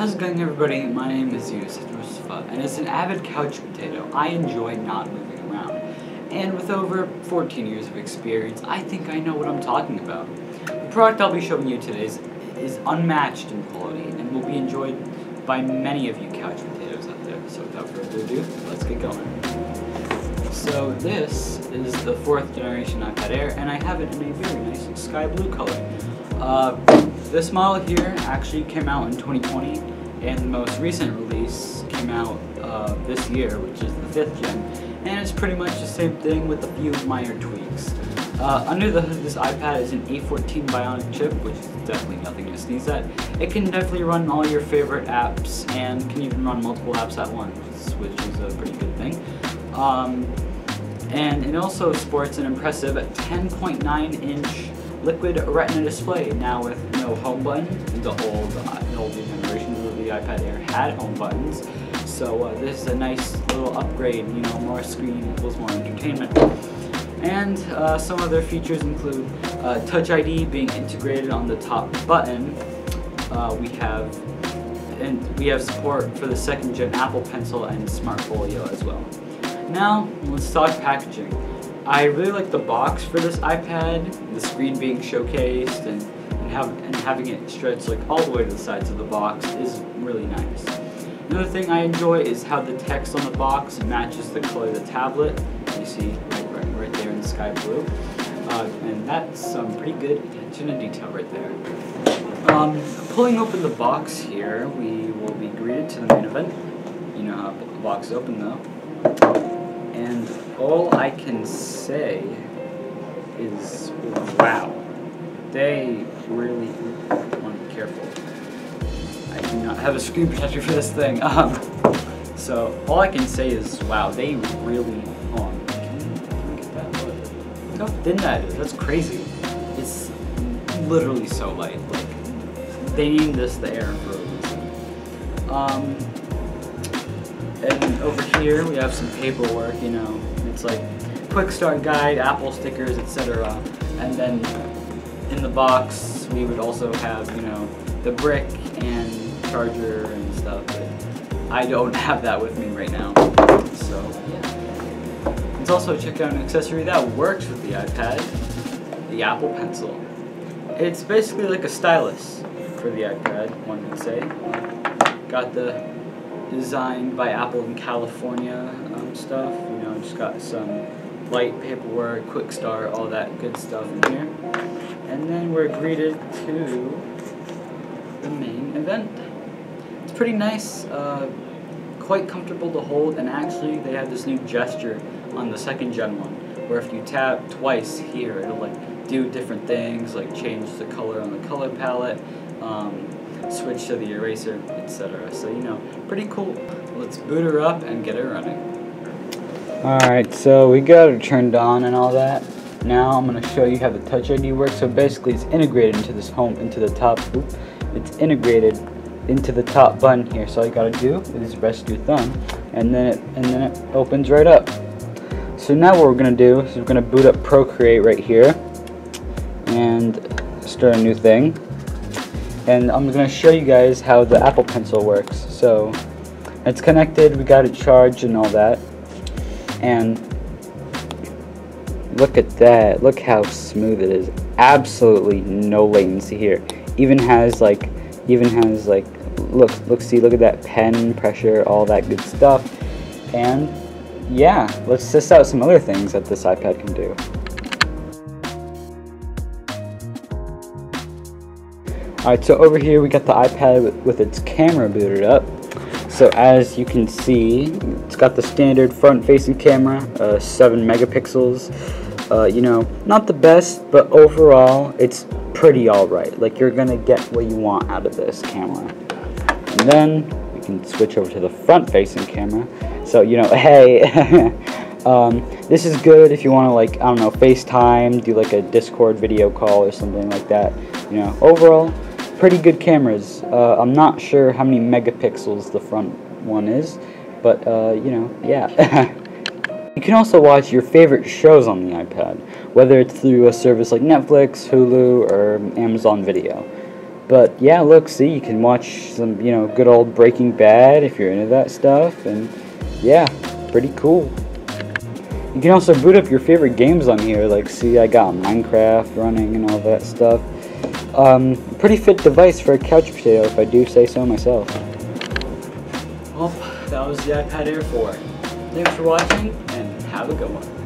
How's it going, everybody? My name is Yusuf Mustafa, and as an avid couch potato, I enjoy not moving around. And with over 14 years of experience, I think I know what I'm talking about. The product I'll be showing you today is unmatched in quality and will be enjoyed by many of you couch potatoes out there. So without further ado, let's get going. So this is the 4th generation iPad Air, and I have it in a very nice sky blue color. This model here actually came out in 2020, and the most recent release came out this year, which is the 5th gen, and it's pretty much the same thing with a few minor tweaks. Under the hood, this iPad is an A14 Bionic chip, which is definitely nothing to sneeze at. It can definitely run all your favorite apps, and can even run multiple apps at once, which is a pretty good thing. And it also sports an impressive 10.9-inch liquid retina display, now with no home button. The older generations of the iPad Air had home buttons, so this is a nice little upgrade. You know, more screen equals more entertainment. And some other features include Touch ID being integrated on the top button. We have support for the 2nd gen Apple Pencil and Smart Folio as well. Now let's talk packaging. I really like the box for this iPad, the screen being showcased and having it stretch like all the way to the sides of the box is really nice. Another thing I enjoy is how the text on the box matches the color of the tablet. You see right there in the sky blue. And that's some pretty good attention to detail right there. Pulling open the box here, we will be greeted to the main event. You know how the box is open though. And all I can say is, wow. They really want to be careful. I do not have a screen protector for this thing. So all I can say is, wow, they really, can you get that? Look how thin that is. That's crazy. It's literally so light. Like, they named this the Air for a reason. And over here we have some paperwork, you know, it's like quick start guide, Apple stickers, etc. And then in the box we would also have, you know, the brick and charger and stuff, but I don't have that with me right now. So yeah. Let's also check out an accessory that works with the iPad, the Apple Pencil. It's basically like a stylus for the iPad, one could say. Got the designed by Apple in California stuff, you know, just got some light paperwork, quick start, all that good stuff in here. And then we're greeted to the main event. It's pretty nice, quite comfortable to hold, and actually they have this new gesture on the 2nd gen one, where if you tap twice here, it'll like do different things, like change the color on the color palette, switch to the eraser, etc. So, you know, pretty cool. Let's boot her up and get her running. Alright, so we got it turned on and all that. Now I'm going to show you how the Touch ID works. So basically it's integrated into this it's integrated into the top button here. So all you got to do is rest your thumb and then it opens right up. So now what we're going to do is we're going to boot up Procreate right here and start a new thing. And I'm going to show you guys how the Apple Pencil works. So it's connected, we got it charged and all that. And look at that, look how smooth it is. Absolutely no latency here. Even has like look at that pen pressure, all that good stuff. And yeah, let's test out some other things that this iPad can do. Alright, so over here we got the iPad with its camera booted up. So as you can see, it's got the standard front-facing camera, 7 megapixels. You know, not the best, but overall it's pretty alright. Like, you're gonna get what you want out of this camera. And then we can switch over to the front-facing camera. So, you know, hey, this is good if you want to, like, I don't know, FaceTime, do like a Discord video call or something like that. You know, overall, pretty good cameras. I'm not sure how many megapixels the front one is, but you know, yeah. You can also watch your favorite shows on the iPad, whether it's through a service like Netflix, Hulu, or Amazon Video. But yeah, look, see, you can watch some, you know, good old Breaking Bad if you're into that stuff, and yeah, pretty cool. You can also boot up your favorite games on here, like, see, I got Minecraft running and all that stuff. Pretty fit device for a couch potato, if I do say so myself. Well, that was the iPad Air 4. Thanks for watching, and have a good one.